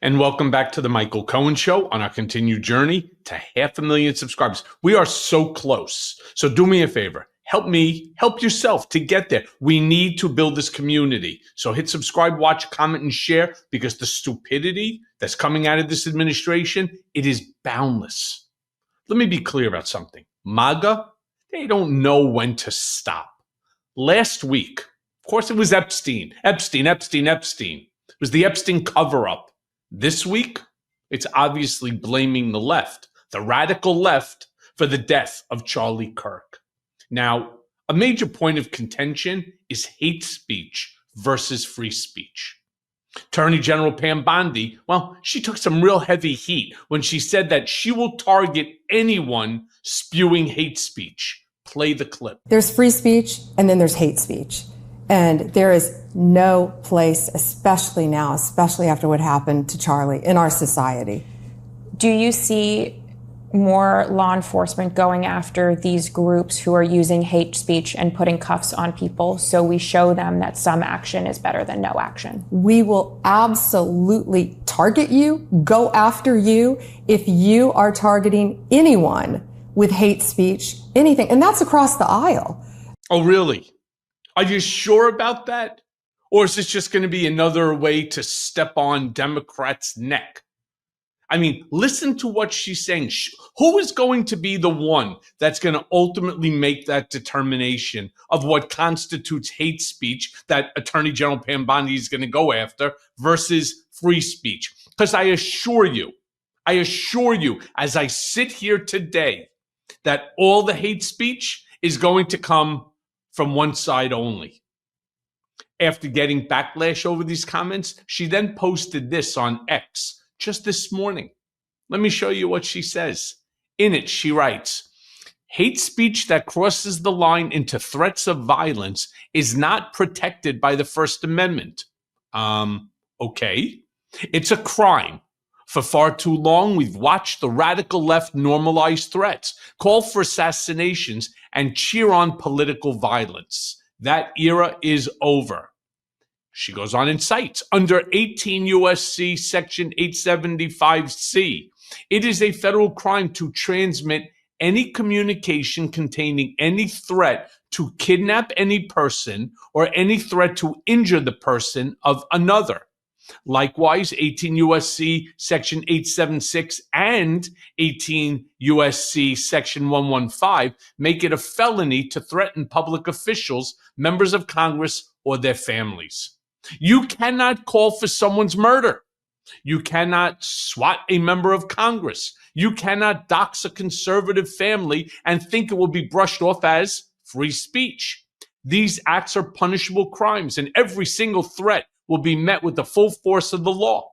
And welcome back to the Michael Cohen Show on our continued journey to 500,000 subscribers. We are so close. So do me a favor. Help me, help yourself to get there. We need to build this community. So hit subscribe, watch, comment, and share, because the stupidity that's coming out of this administration, it is boundless. Let me be clear about something. MAGA, they don't know when to stop. Last week, of course, it was Epstein. It was the Epstein cover-up. This week, it's obviously blaming the left, the radical left, for the death of Charlie Kirk. Now, a major point of contention is hate speech versus free speech. Attorney General Pam Bondi, well, she took some real heavy heat when she said that she will target anyone spewing hate speech. Play the clip. There's free speech and then there's hate speech. And there is no place, especially now, especially after what happened to Charlie, in our society. Do you see more law enforcement going after these groups who are using hate speech and putting cuffs on people, so we show them that some action is better than no action? We will absolutely target you, go after you, if you are targeting anyone with hate speech, anything. And that's across the aisle. Oh, really? Are you sure about that? Or is this just going to be another way to step on Democrats' neck? I mean, listen to what she's saying. Who is going to be the one that's going to ultimately make that determination of what constitutes hate speech that Attorney General Pam Bondi is going to go after versus free speech? Because I assure you, as I sit here today, that all the hate speech is going to come from one side only. After getting backlash over these comments, she then posted this on X just this morning. Let me show you what she says. In it, she writes, "Hate speech that crosses the line into threats of violence is not protected by the First Amendment." Okay. It's a crime. For far too long, we've watched the radical left normalize threats, call for assassinations, and cheer on political violence. That era is over. She goes on and cites, under 18 U.S.C. Section 875C, it is a federal crime to transmit any communication containing any threat to kidnap any person or any threat to injure the person of another. Likewise, 18 U.S.C. Section 876 and 18 U.S.C. Section 115 make it a felony to threaten public officials, members of Congress, or their families. You cannot call for someone's murder. You cannot swat a member of Congress. You cannot dox a conservative family and think it will be brushed off as free speech. These acts are punishable crimes, and every single threat will be met with the full force of the law.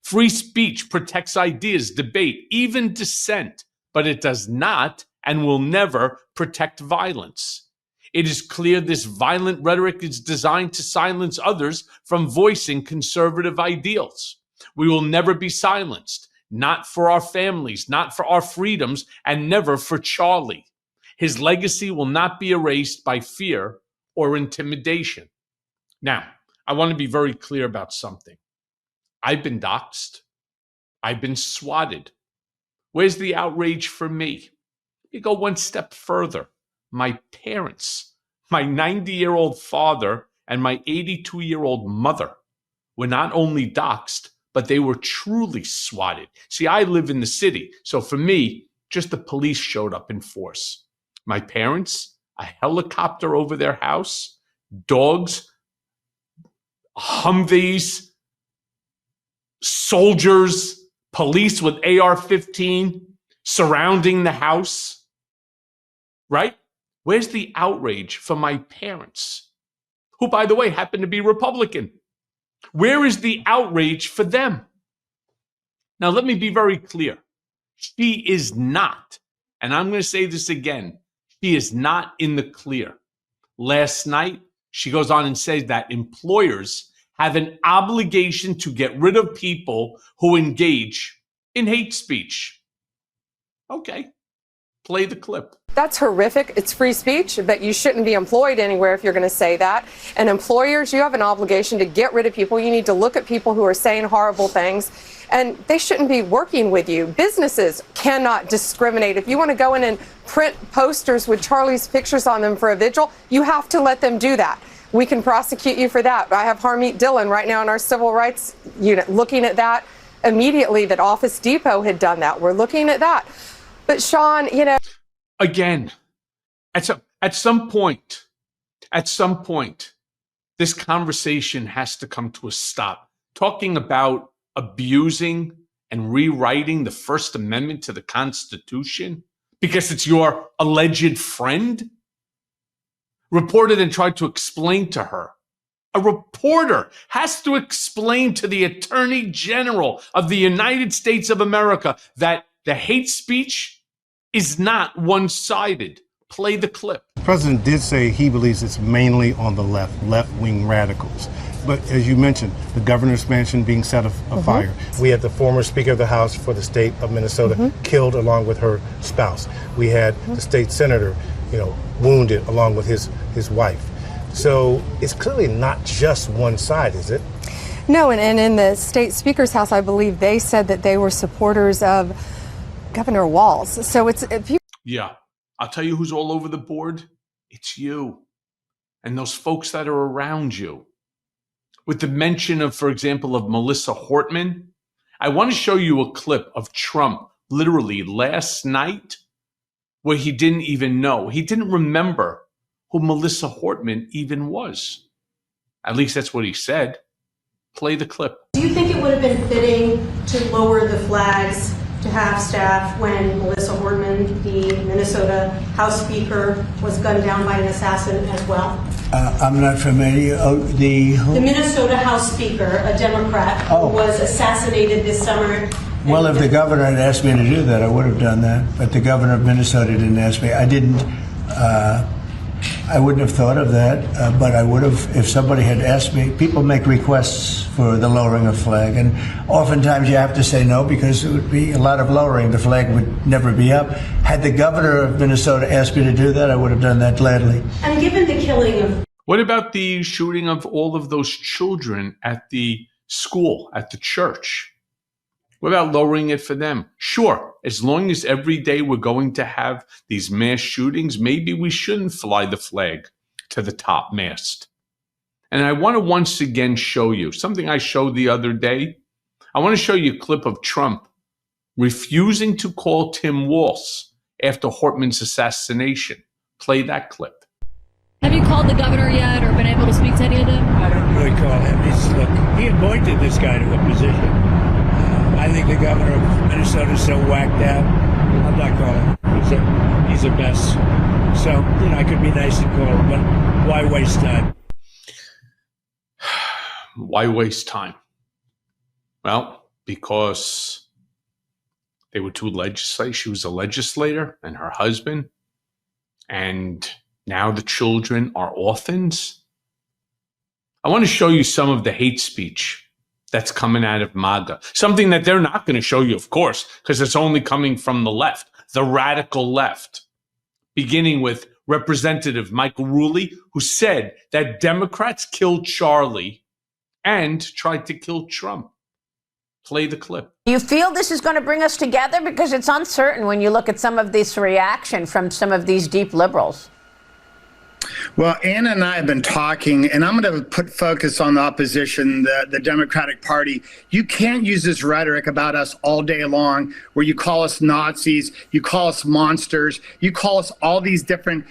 Free speech protects ideas, debate, even dissent, but it does not and will never protect violence. It is clear this violent rhetoric is designed to silence others from voicing conservative ideals. We will never be silenced, not for our families, not for our freedoms, and never for Charlie. His legacy will not be erased by fear or intimidation. Now, I want to be very clear about something. I've been doxxed. I've been swatted. Where's the outrage for me? You go one step further. My parents, my 90-year-old father and my 82-year-old mother were not only doxxed, but they were truly swatted. See, I live in the city, so for me, just the police showed up in force. My parents, a helicopter over their house, dogs, Humvees, soldiers, police with AR-15 surrounding the house, right? Where's the outrage for my parents, who, by the way, happen to be Republican? Where is the outrage for them? Now, let me be very clear. She is not, and I'm going to say this again, she is not in the clear. Last night, she goes on and says that employers have an obligation to get rid of people who engage in hate speech. Okay, play the clip. That's horrific. It's free speech, but you shouldn't be employed anywhere if you're going to say that. And employers, you have an obligation to get rid of people. You need to look at people who are saying horrible things, and they shouldn't be working with you. Businesses cannot discriminate. If you want to go in and print posters with Charlie's pictures on them for a vigil, you have to let them do that. We can prosecute you for that. I have Harmeet Dillon right now in our civil rights unit looking at that immediately, that Office Depot had done that. We're looking at that. But Sean, again, at some point, this conversation has to come to a stop. Talking about abusing and rewriting the First Amendment to the Constitution because it's your alleged friend, reported and tried to explain to her. A reporter has to explain to the Attorney General of the United States of America that the hate speech is not one-sided. Play the clip. The president did say he believes it's mainly on the left-wing radicals. But as you mentioned, the governor's mansion being set afire. We had the former Speaker of the House for the state of Minnesota killed along with her spouse. We had the state senator, wounded along with his wife. So it's clearly not just one side, is it? No, and in the state speaker's house, I believe they said that they were supporters of Governor Walz. So yeah, I'll tell you who's all over the board. It's you and those folks that are around you. With the mention of, for example, of Melissa Hortman, I want to show you a clip of Trump literally last night where he didn't even know. He didn't remember who Melissa Hortman even was. At least that's what he said. Play the clip. Do you think it would have been fitting to lower the flags to have staff when Melissa Hortman, the Minnesota House Speaker, was gunned down by an assassin as well? I'm not familiar. The Minnesota House Speaker, a Democrat, who was assassinated this summer. Well, if the governor had asked me to do that, I would have done that. But the governor of Minnesota didn't ask me. I didn't. I wouldn't have thought of that, but I would have if somebody had asked me. People make requests for the lowering of flag, and oftentimes you have to say no because it would be a lot of lowering. The flag would never be up. Had the governor of Minnesota asked me to do that, I would have done that gladly. And given the killing of... What about the shooting of all of those children at the school, at the church? What about lowering it for them? Sure, as long as every day we're going to have these mass shootings, maybe we shouldn't fly the flag to the top mast. And I want to once again show you something I showed the other day. I want to show you a clip of Trump refusing to call Tim Walz after Hortman's assassination. Play that clip. Have you called the governor yet or been able to speak to any of them? I don't really call him. Look, he appointed this guy to the position. I think the governor of Minnesota is so whacked out. I'm not calling him. He's a mess. So, I could be nice and call him, but why waste time? Why waste time? Well, because they were two legislators. She was a legislator and her husband. And now the children are orphans. I want to show you some of the hate speech that's coming out of MAGA. Something that they're not going to show you, of course, because it's only coming from the left, the radical left. Beginning with Representative Michael Rulli, who said that Democrats killed Charlie and tried to kill Trump. Play the clip. You feel this is going to bring us together? Because it's uncertain when you look at some of this reaction from some of these deep liberals. Well, Anna and I have been talking, and I'm going to put focus on the opposition, the Democratic Party. You can't use this rhetoric about us all day long where you call us Nazis, you call us monsters, you call us all these different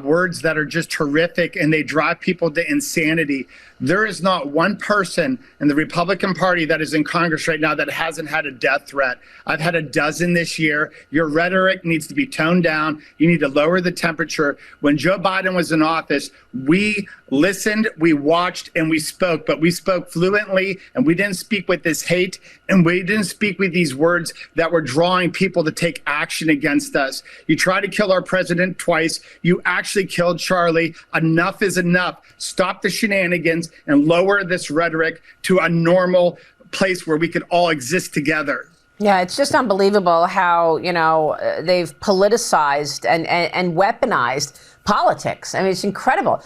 words that are just horrific, and they drive people to insanity. There is not one person in the Republican Party that is in Congress right now that hasn't had a death threat. I've had a dozen this year. Your rhetoric needs to be toned down. You need to lower the temperature. When Joe Biden was in office, we listened, we watched, and we spoke, but we spoke fluently, and we didn't speak with this hate, and we didn't speak with these words that were drawing people to take action against us. You tried to kill our president twice. You actually killed Charlie. Enough is enough. Stop the shenanigans and lower this rhetoric to a normal place where we could all exist together. Yeah, it's just unbelievable how, they've politicized and weaponized politics. I mean, it's incredible.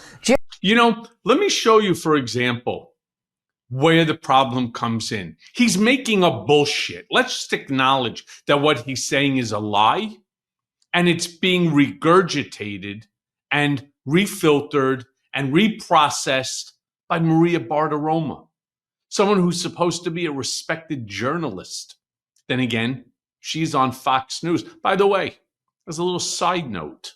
Let me show you, for example, where the problem comes in. He's making up bullshit. Let's just acknowledge that what he's saying is a lie, and it's being regurgitated and refiltered and reprocessed by Maria Bartiromo, someone who's supposed to be a respected journalist. Then again, she's on Fox News. By the way, as a little side note,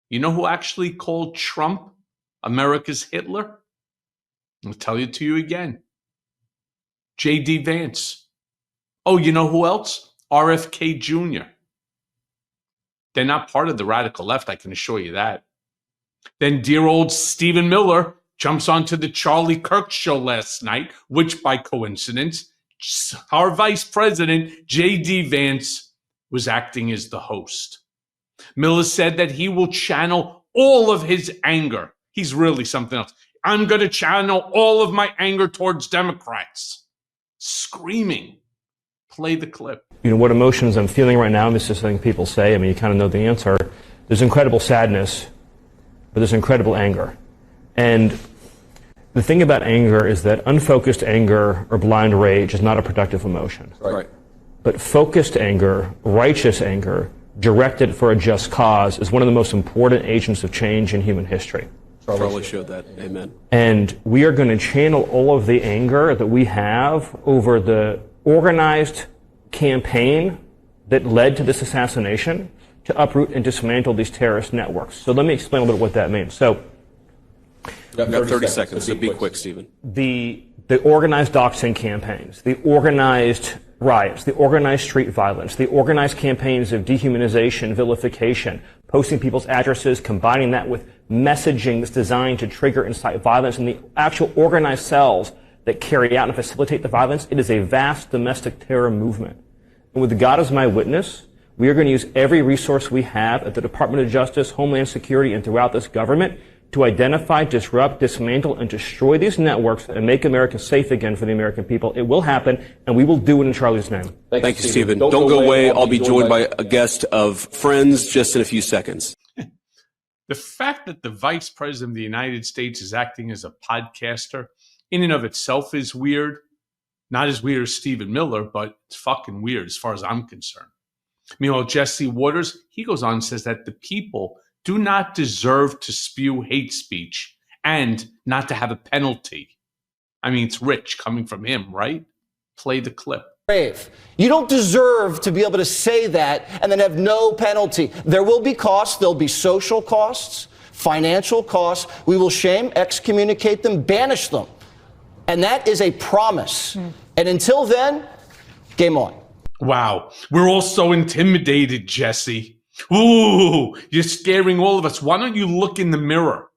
you know who actually called Trump America's Hitler? I'll tell it to you again. J.D. Vance. Oh, you know who else? RFK Jr. They're not part of the radical left, I can assure you that. Then dear old Stephen Miller jumps onto the Charlie Kirk show last night, which by coincidence, our vice president, J.D. Vance, was acting as the host. Miller said that he will channel all of his anger. He's really something else. I'm going to channel all of my anger towards Democrats. Screaming. Play the clip. What emotions I'm feeling right now, this is something people say. I mean, you kind of know the answer. There's incredible sadness, but there's incredible anger. And the thing about anger is that unfocused anger or blind rage is not a productive emotion. Right. But focused anger, righteous anger, directed for a just cause is one of the most important agents of change in human history. Charlie showed that. Amen. And we are going to channel all of the anger that we have over the organized campaign that led to this assassination to uproot and dismantle these terrorist networks. So let me explain a little bit what that means. So, you got 30 seconds, so be quick, Stephen. The organized doxing campaigns, the organized riots, the organized street violence, the organized campaigns of dehumanization, vilification, posting people's addresses, combining that with messaging that's designed to trigger, incite violence, and the actual organized cells that carry out and facilitate the violence, it is a vast domestic terror movement. And with God as my witness, we are going to use every resource we have at the Department of Justice, Homeland Security, and throughout this government to identify, disrupt, dismantle, and destroy these networks and make America safe again for the American people. It will happen, and we will do it in Charlie's name. Thank you, Stephen. Don't go away. I'll be joined by a guest of Friends just in a few seconds. The fact that the Vice President of the United States is acting as a podcaster in and of itself is weird. Not as weird as Stephen Miller, but it's fucking weird as far as I'm concerned. Meanwhile, Jesse Waters, he goes on and says that the people do not deserve to spew hate speech and not to have a penalty. I mean, it's rich coming from him, right? Play the clip. You don't deserve to be able to say that and then have no penalty. There will be costs. There'll be social costs, financial costs. We will shame, excommunicate them, banish them. And that is a promise. And until then, game on. Wow. We're all so intimidated, Jesse. Ooh, you're scaring all of us. Why don't you look in the mirror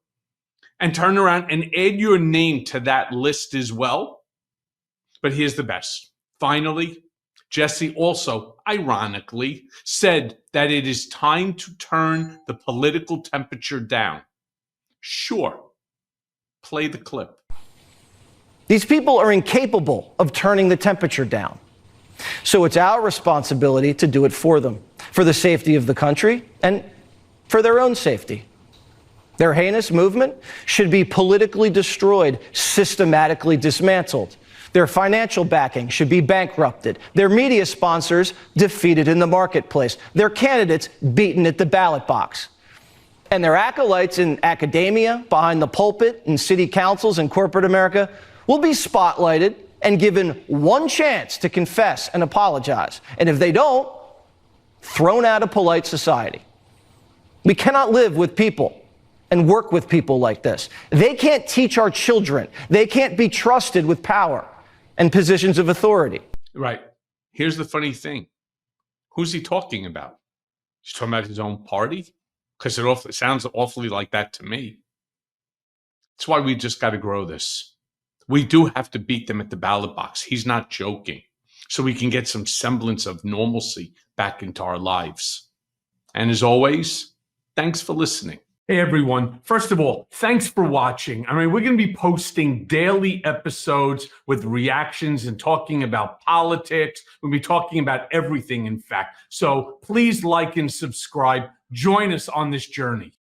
and turn around and add your name to that list as well? But here's the best. Finally, Jesse also, ironically, said that it is time to turn the political temperature down. Sure. Play the clip. These people are incapable of turning the temperature down. So it's our responsibility to do it for them, for the safety of the country and for their own safety. Their heinous movement should be politically destroyed, systematically dismantled. Their financial backing should be bankrupted. Their media sponsors defeated in the marketplace. Their candidates beaten at the ballot box. And their acolytes in academia, behind the pulpit, in city councils and corporate America will be spotlighted and given one chance to confess and apologize. And if they don't, thrown out of polite society. We cannot live with people and work with people like this. They can't teach our children. They can't be trusted with power and positions of authority. Right. Here's the funny thing. Who's he talking about? He's talking about his own party? Because it sounds awfully like that to me. That's why we just got to grow this. We do have to beat them at the ballot box. He's not joking. So we can get some semblance of normalcy back into our lives. And as always, thanks for listening. Hey, everyone. First of all, thanks for watching. I mean, we're going to be posting daily episodes with reactions and talking about politics. We'll be talking about everything, in fact. So please like and subscribe. Join us on this journey.